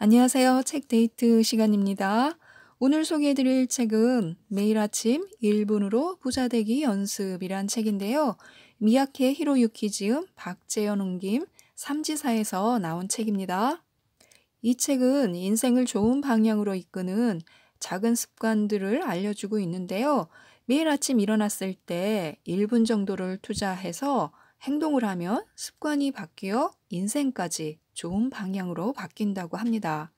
안녕하세요. 책 데이트 시간입니다. 오늘 소개해드릴 책은 매일 아침 1분으로 부자 되기 연습이란 책인데요. 미야케 히로유키 지음, 박재현 옮김, 삼지사에서 나온 책입니다. 이 책은 인생을 좋은 방향으로 이끄는 작은 습관들을 알려주고 있는데요. 매일 아침 일어났을 때 1분 정도를 투자해서 행동을 하면 습관이 바뀌어 인생까지 좋은 방향으로 바뀐다고 합니다.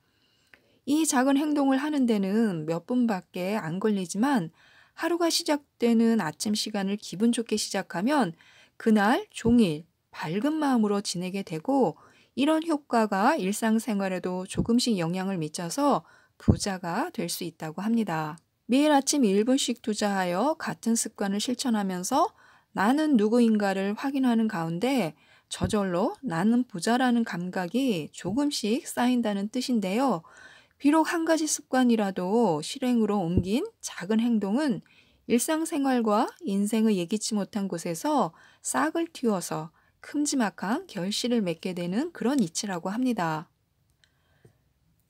이 작은 행동을 하는 데는 몇 분밖에 안 걸리지만 하루가 시작되는 아침 시간을 기분 좋게 시작하면 그날 종일 밝은 마음으로 지내게 되고 이런 효과가 일상생활에도 조금씩 영향을 미쳐서 부자가 될 수 있다고 합니다. 매일 아침 1분씩 투자하여 같은 습관을 실천하면서 나는 누구인가를 확인하는 가운데 저절로 나는 부자라는 감각이 조금씩 쌓인다는 뜻인데요. 비록 한 가지 습관이라도 실행으로 옮긴 작은 행동은 일상생활과 인생의 예기치 못한 곳에서 싹을 틔워서 큼지막한 결실을 맺게 되는 그런 이치라고 합니다.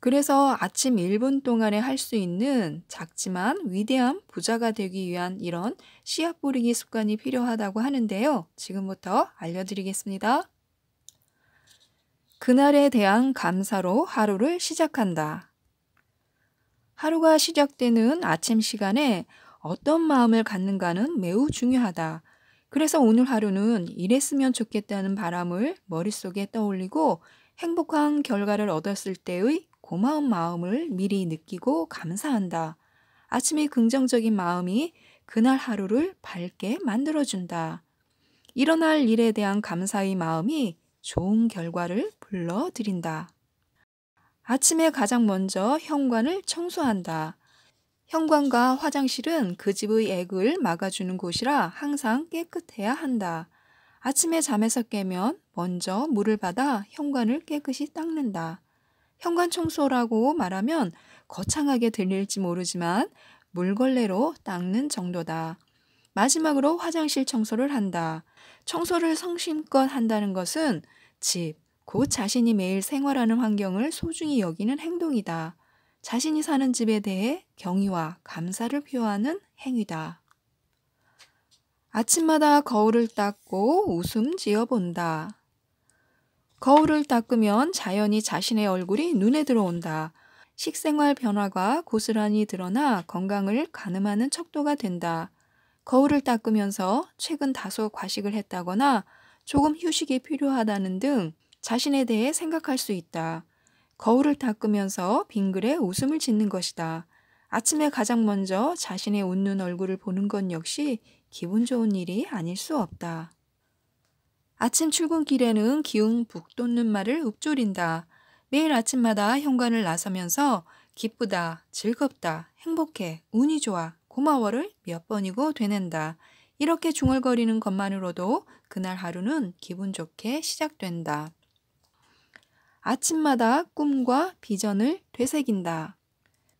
그래서 아침 1분 동안에 할 수 있는 작지만 위대한 부자가 되기 위한 이런 씨앗 뿌리기 습관이 필요하다고 하는데요. 지금부터 알려드리겠습니다. 그날에 대한 감사로 하루를 시작한다. 하루가 시작되는 아침 시간에 어떤 마음을 갖는가는 매우 중요하다. 그래서 오늘 하루는 이랬으면 좋겠다는 바람을 머릿속에 떠올리고 행복한 결과를 얻었을 때의 고마운 마음을 미리 느끼고 감사한다. 아침의 긍정적인 마음이 그날 하루를 밝게 만들어준다. 일어날 일에 대한 감사의 마음이 좋은 결과를 불러들인다. 아침에 가장 먼저 현관을 청소한다. 현관과 화장실은 그 집의 액을 막아주는 곳이라 항상 깨끗해야 한다. 아침에 잠에서 깨면 먼저 물을 받아 현관을 깨끗이 닦는다. 현관 청소라고 말하면 거창하게 들릴지 모르지만 물걸레로 닦는 정도다. 마지막으로 화장실 청소를 한다. 청소를 성심껏 한다는 것은 집, 곧 자신이 매일 생활하는 환경을 소중히 여기는 행동이다. 자신이 사는 집에 대해 경의와 감사를 표하는 행위다. 아침마다 거울을 닦고 웃음 지어 본다. 거울을 닦으면 자연히 자신의 얼굴이 눈에 들어온다. 식생활 변화가 고스란히 드러나 건강을 가늠하는 척도가 된다. 거울을 닦으면서 최근 다소 과식을 했다거나 조금 휴식이 필요하다는 등 자신에 대해 생각할 수 있다. 거울을 닦으면서 빙글에 웃음을 짓는 것이다. 아침에 가장 먼저 자신의 웃는 얼굴을 보는 것 역시 기분 좋은 일이 아닐 수 없다. 아침 출근길에는 기운 북 돋는 말을 읊조린다. 매일 아침마다 현관을 나서면서 기쁘다, 즐겁다, 행복해, 운이 좋아, 고마워를 몇 번이고 되낸다. 이렇게 중얼거리는 것만으로도 그날 하루는 기분 좋게 시작된다. 아침마다 꿈과 비전을 되새긴다.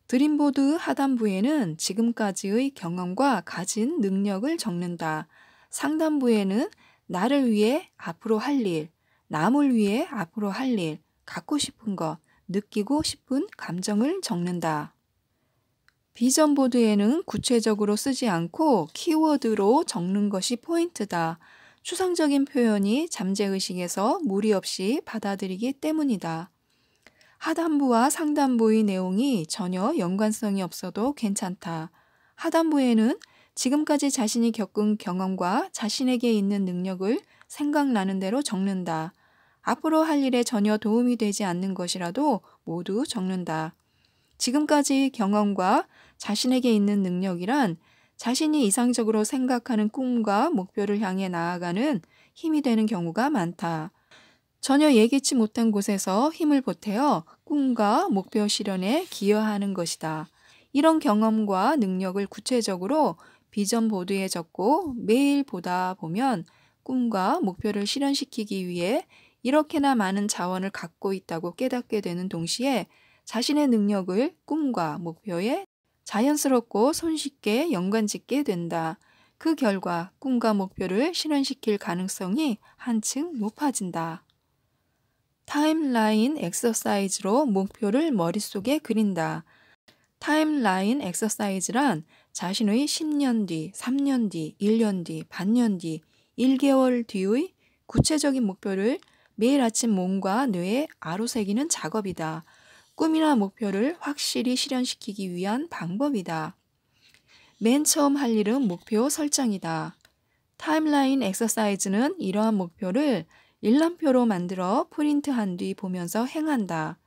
드림보드 하단부에는 지금까지의 경험과 가진 능력을 적는다. 상단부에는 나를 위해 앞으로 할 일, 남을 위해 앞으로 할 일, 갖고 싶은 것, 느끼고 싶은 감정을 적는다. 비전 보드에는 구체적으로 쓰지 않고 키워드로 적는 것이 포인트다. 추상적인 표현이 잠재의식에서 무리 없이 받아들이기 때문이다. 하단부와 상단부의 내용이 전혀 연관성이 없어도 괜찮다. 하단부에는 지금까지 자신이 겪은 경험과 자신에게 있는 능력을 생각나는 대로 적는다. 앞으로 할 일에 전혀 도움이 되지 않는 것이라도 모두 적는다. 지금까지 경험과 자신에게 있는 능력이란 자신이 이상적으로 생각하는 꿈과 목표를 향해 나아가는 힘이 되는 경우가 많다. 전혀 예기치 못한 곳에서 힘을 보태어 꿈과 목표 실현에 기여하는 것이다. 이런 경험과 능력을 구체적으로 비전 보드에 적고 매일 보다 보면 꿈과 목표를 실현시키기 위해 이렇게나 많은 자원을 갖고 있다고 깨닫게 되는 동시에 자신의 능력을 꿈과 목표에 자연스럽고 손쉽게 연관짓게 된다. 그 결과 꿈과 목표를 실현시킬 가능성이 한층 높아진다. 타임라인 엑서사이즈로 목표를 머릿속에 그린다. 타임라인 엑서사이즈란 자신의 10년 뒤, 3년 뒤, 1년 뒤, 반년 뒤, 1개월 뒤의 구체적인 목표를 매일 아침 몸과 뇌에 아로새기는 작업이다. 꿈이나 목표를 확실히 실현시키기 위한 방법이다. 맨 처음 할 일은 목표 설정이다. 타임라인 엑서사이즈는 이러한 목표를 일람표로 만들어 프린트한 뒤 보면서 행한다.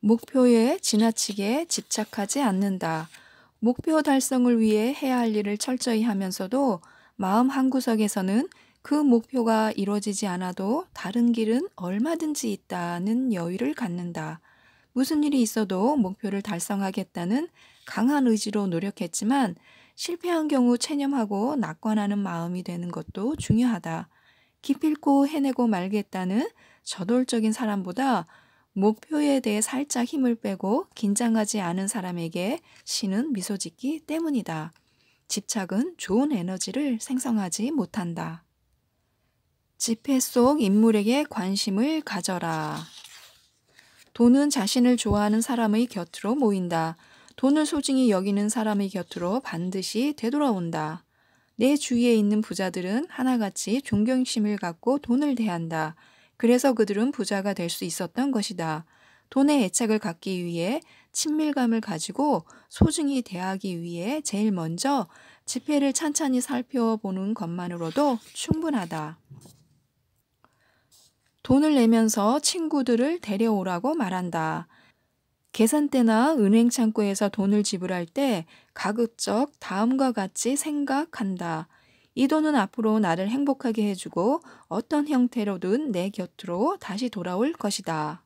목표에 지나치게 집착하지 않는다. 목표 달성을 위해 해야 할 일을 철저히 하면서도 마음 한구석에서는 그 목표가 이루어지지 않아도 다른 길은 얼마든지 있다는 여유를 갖는다. 무슨 일이 있어도 목표를 달성하겠다는 강한 의지로 노력했지만 실패한 경우 체념하고 낙관하는 마음이 되는 것도 중요하다. 기필코 해내고 말겠다는 저돌적인 사람보다 목표에 대해 살짝 힘을 빼고 긴장하지 않은 사람에게 신은 미소 짓기 때문이다. 집착은 좋은 에너지를 생성하지 못한다. 지폐 속 인물에게 관심을 가져라. 돈은 자신을 좋아하는 사람의 곁으로 모인다. 돈을 소중히 여기는 사람의 곁으로 반드시 되돌아온다. 내 주위에 있는 부자들은 하나같이 존경심을 갖고 돈을 대한다. 그래서 그들은 부자가 될 수 있었던 것이다. 돈에 애착을 갖기 위해 친밀감을 가지고 소중히 대하기 위해 제일 먼저 지폐를 찬찬히 살펴보는 것만으로도 충분하다. 돈을 내면서 친구들을 데려오라고 말한다. 계산대나 은행 창구에서 돈을 지불할 때 가급적 다음과 같이 생각한다. 이 돈은 앞으로 나를 행복하게 해주고 어떤 형태로든 내 곁으로 다시 돌아올 것이다.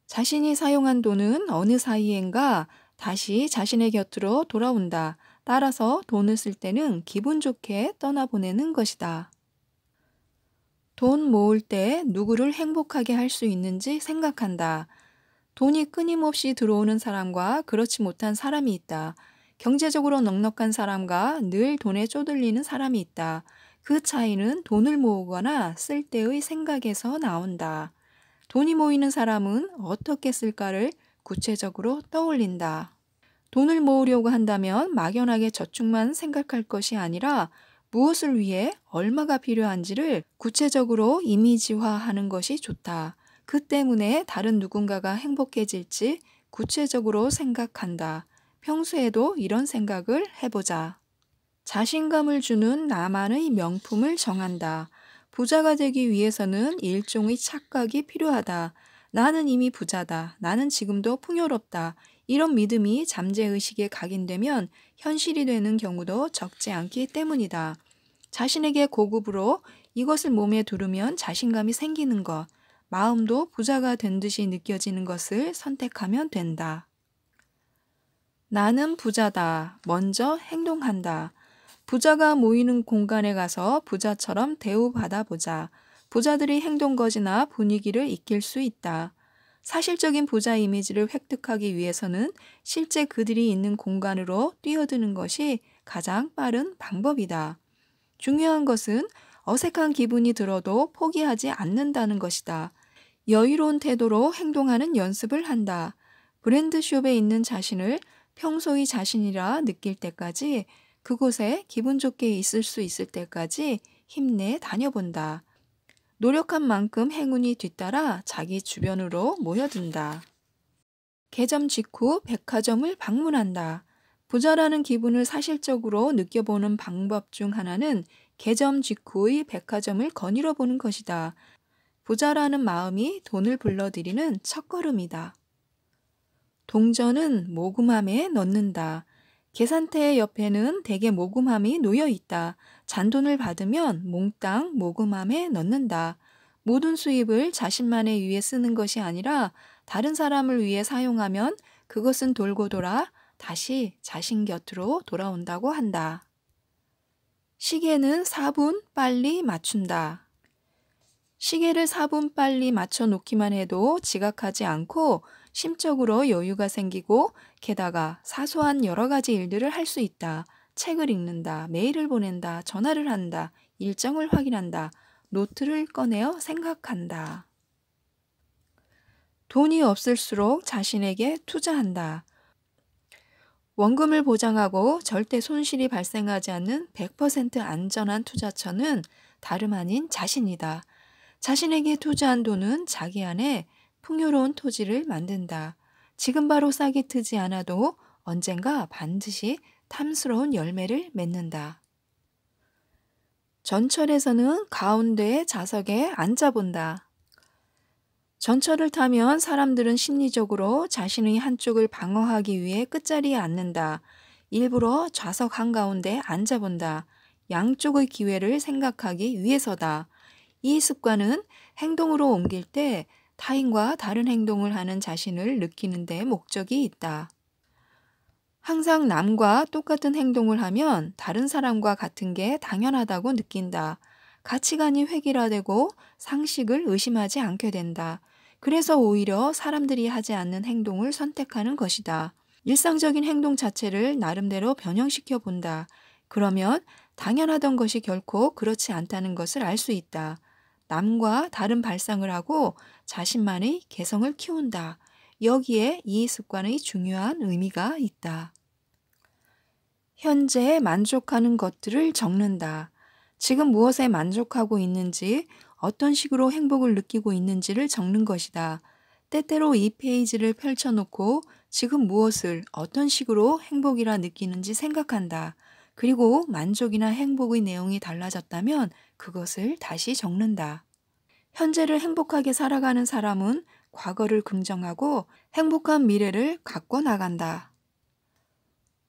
자신이 사용한 돈은 어느 사이엔가 다시 자신의 곁으로 돌아온다. 따라서 돈을 쓸 때는 기분 좋게 떠나보내는 것이다. 돈 모을 때 누구를 행복하게 할 수 있는지 생각한다. 돈이 끊임없이 들어오는 사람과 그렇지 못한 사람이 있다. 경제적으로 넉넉한 사람과 늘 돈에 쪼들리는 사람이 있다. 그 차이는 돈을 모으거나 쓸 때의 생각에서 나온다. 돈이 모이는 사람은 어떻게 쓸까를 구체적으로 떠올린다. 돈을 모으려고 한다면 막연하게 저축만 생각할 것이 아니라 무엇을 위해 얼마가 필요한지를 구체적으로 이미지화하는 것이 좋다. 그 때문에 다른 누군가가 행복해질지 구체적으로 생각한다. 평소에도 이런 생각을 해보자. 자신감을 주는 나만의 명품을 정한다. 부자가 되기 위해서는 일종의 착각이 필요하다. 나는 이미 부자다. 나는 지금도 풍요롭다. 이런 믿음이 잠재의식에 각인되면 현실이 되는 경우도 적지 않기 때문이다. 자신에게 고급으로 이것을 몸에 두르면 자신감이 생기는 것, 마음도 부자가 된 듯이 느껴지는 것을 선택하면 된다. 나는 부자다. 먼저 행동한다. 부자가 모이는 공간에 가서 부자처럼 대우받아 보자. 부자들이 행동거지나 분위기를 익힐 수 있다. 사실적인 부자 이미지를 획득하기 위해서는 실제 그들이 있는 공간으로 뛰어드는 것이 가장 빠른 방법이다. 중요한 것은 어색한 기분이 들어도 포기하지 않는다는 것이다. 여유로운 태도로 행동하는 연습을 한다. 브랜드숍에 있는 자신을 평소의 자신이라 느낄 때까지, 그곳에 기분 좋게 있을 수 있을 때까지 힘내 다녀본다. 노력한 만큼 행운이 뒤따라 자기 주변으로 모여든다. 개점 직후 백화점을 방문한다. 부자라는 기분을 사실적으로 느껴보는 방법 중 하나는 개점 직후의 백화점을 거닐어 보는 것이다. 부자라는 마음이 돈을 불러들이는 첫걸음이다. 동전은 모금함에 넣는다. 계산대 옆에는 대개 모금함이 놓여 있다. 잔돈을 받으면 몽땅 모금함에 넣는다. 모든 수입을 자신만을 위해 쓰는 것이 아니라 다른 사람을 위해 사용하면 그것은 돌고 돌아 다시 자신 곁으로 돌아온다고 한다. 시계는 4분 빨리 맞춘다. 시계를 4분 빨리 맞춰 놓기만 해도 지각하지 않고 심적으로 여유가 생기고 게다가 사소한 여러 가지 일들을 할 수 있다. 책을 읽는다, 메일을 보낸다, 전화를 한다, 일정을 확인한다, 노트를 꺼내어 생각한다. 돈이 없을수록 자신에게 투자한다. 원금을 보장하고 절대 손실이 발생하지 않는 100% 안전한 투자처는 다름 아닌 자신이다. 자신에게 투자한 돈은 자기 안에 풍요로운 토지를 만든다. 지금 바로 싹이 트지 않아도 언젠가 반드시 탐스러운 열매를 맺는다. 전철에서는 가운데 좌석에 앉아본다. 전철을 타면 사람들은 심리적으로 자신의 한쪽을 방어하기 위해 끝자리에 앉는다. 일부러 좌석 한가운데 앉아본다. 양쪽의 기회를 생각하기 위해서다. 이 습관은 행동으로 옮길 때 타인과 다른 행동을 하는 자신을 느끼는 데 목적이 있다. 항상 남과 똑같은 행동을 하면 다른 사람과 같은 게 당연하다고 느낀다. 가치관이 획일화되고 상식을 의심하지 않게 된다. 그래서 오히려 사람들이 하지 않는 행동을 선택하는 것이다. 일상적인 행동 자체를 나름대로 변형시켜 본다. 그러면 당연하던 것이 결코 그렇지 않다는 것을 알 수 있다. 남과 다른 발상을 하고 자신만의 개성을 키운다. 여기에 이 습관의 중요한 의미가 있다. 현재에 만족하는 것들을 적는다. 지금 무엇에 만족하고 있는지, 어떤 식으로 행복을 느끼고 있는지를 적는 것이다. 때때로 이 페이지를 펼쳐놓고 지금 무엇을 어떤 식으로 행복이라 느끼는지 생각한다. 그리고 만족이나 행복의 내용이 달라졌다면 그것을 다시 적는다. 현재를 행복하게 살아가는 사람은 과거를 긍정하고 행복한 미래를 갖고 나간다.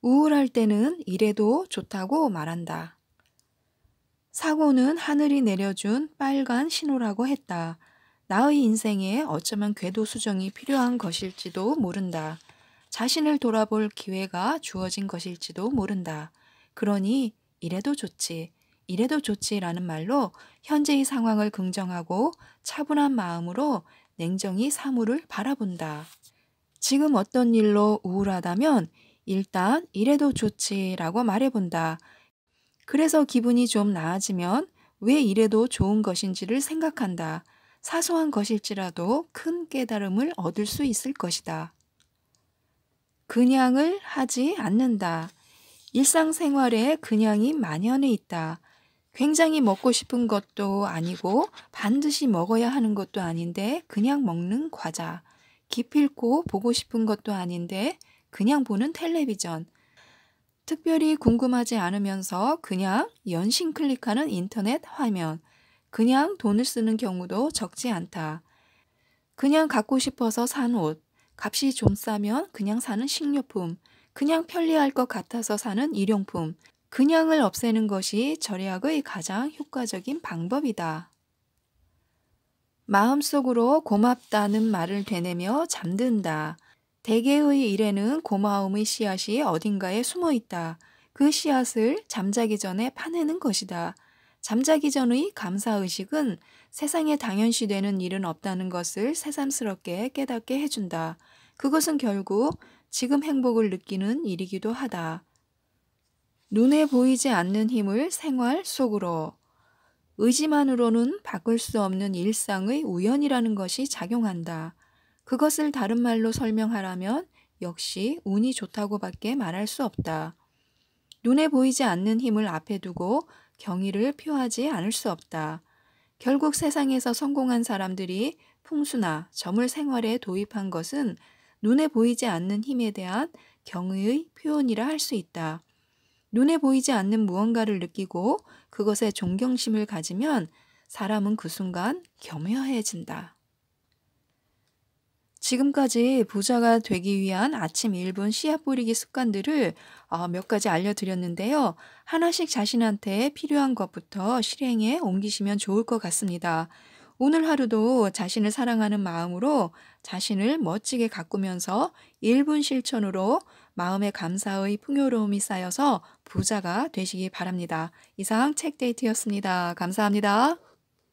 우울할 때는 이래도 좋다고 말한다. 사고는 하늘이 내려준 빨간 신호라고 했다. 나의 인생에 어쩌면 궤도 수정이 필요한 것일지도 모른다. 자신을 돌아볼 기회가 주어진 것일지도 모른다. 그러니 이래도 좋지, 이래도 좋지라는 말로 현재의 상황을 긍정하고 차분한 마음으로 냉정히 사물을 바라본다. 지금 어떤 일로 우울하다면 일단 이래도 좋지라고 말해본다. 그래서 기분이 좀 나아지면 왜 이래도 좋은 것인지를 생각한다. 사소한 것일지라도 큰 깨달음을 얻을 수 있을 것이다. 그냥을 하지 않는다. 일상생활에 그냥이 만연해 있다. 굉장히 먹고 싶은 것도 아니고 반드시 먹어야 하는 것도 아닌데 그냥 먹는 과자. 기필코 보고 싶은 것도 아닌데 그냥 보는 텔레비전. 특별히 궁금하지 않으면서 그냥 연신 클릭하는 인터넷 화면. 그냥 돈을 쓰는 경우도 적지 않다. 그냥 갖고 싶어서 산 옷. 값이 좀 싸면 그냥 사는 식료품. 그냥 편리할 것 같아서 사는 일용품. 그냥을 없애는 것이 절약의 가장 효과적인 방법이다. 마음속으로 고맙다는 말을 되뇌며 잠든다. 대개의 일에는 고마움의 씨앗이 어딘가에 숨어 있다. 그 씨앗을 잠자기 전에 파내는 것이다. 잠자기 전의 감사의식은 세상에 당연시되는 일은 없다는 것을 새삼스럽게 깨닫게 해준다. 그것은 결국 지금 행복을 느끼는 일이기도 하다. 눈에 보이지 않는 힘을 생활 속으로. 의지만으로는 바꿀 수 없는 일상의 우연이라는 것이 작용한다. 그것을 다른 말로 설명하라면 역시 운이 좋다고밖에 말할 수 없다. 눈에 보이지 않는 힘을 앞에 두고 경의를 표하지 않을 수 없다. 결국 세상에서 성공한 사람들이 풍수나 점을 생활에 도입한 것은 눈에 보이지 않는 힘에 대한 경의의 표현이라 할 수 있다. 눈에 보이지 않는 무언가를 느끼고 그것에 존경심을 가지면 사람은 그 순간 겸허해진다. 지금까지 부자가 되기 위한 아침 1분 씨앗 뿌리기 습관들을 몇 가지 알려드렸는데요. 하나씩 자신한테 필요한 것부터 실행에 옮기시면 좋을 것 같습니다. 오늘 하루도 자신을 사랑하는 마음으로 자신을 멋지게 가꾸면서 1분 실천으로 마음의 감사의 풍요로움이 쌓여서 부자가 되시기 바랍니다. 이상 책데이트였습니다. 감사합니다.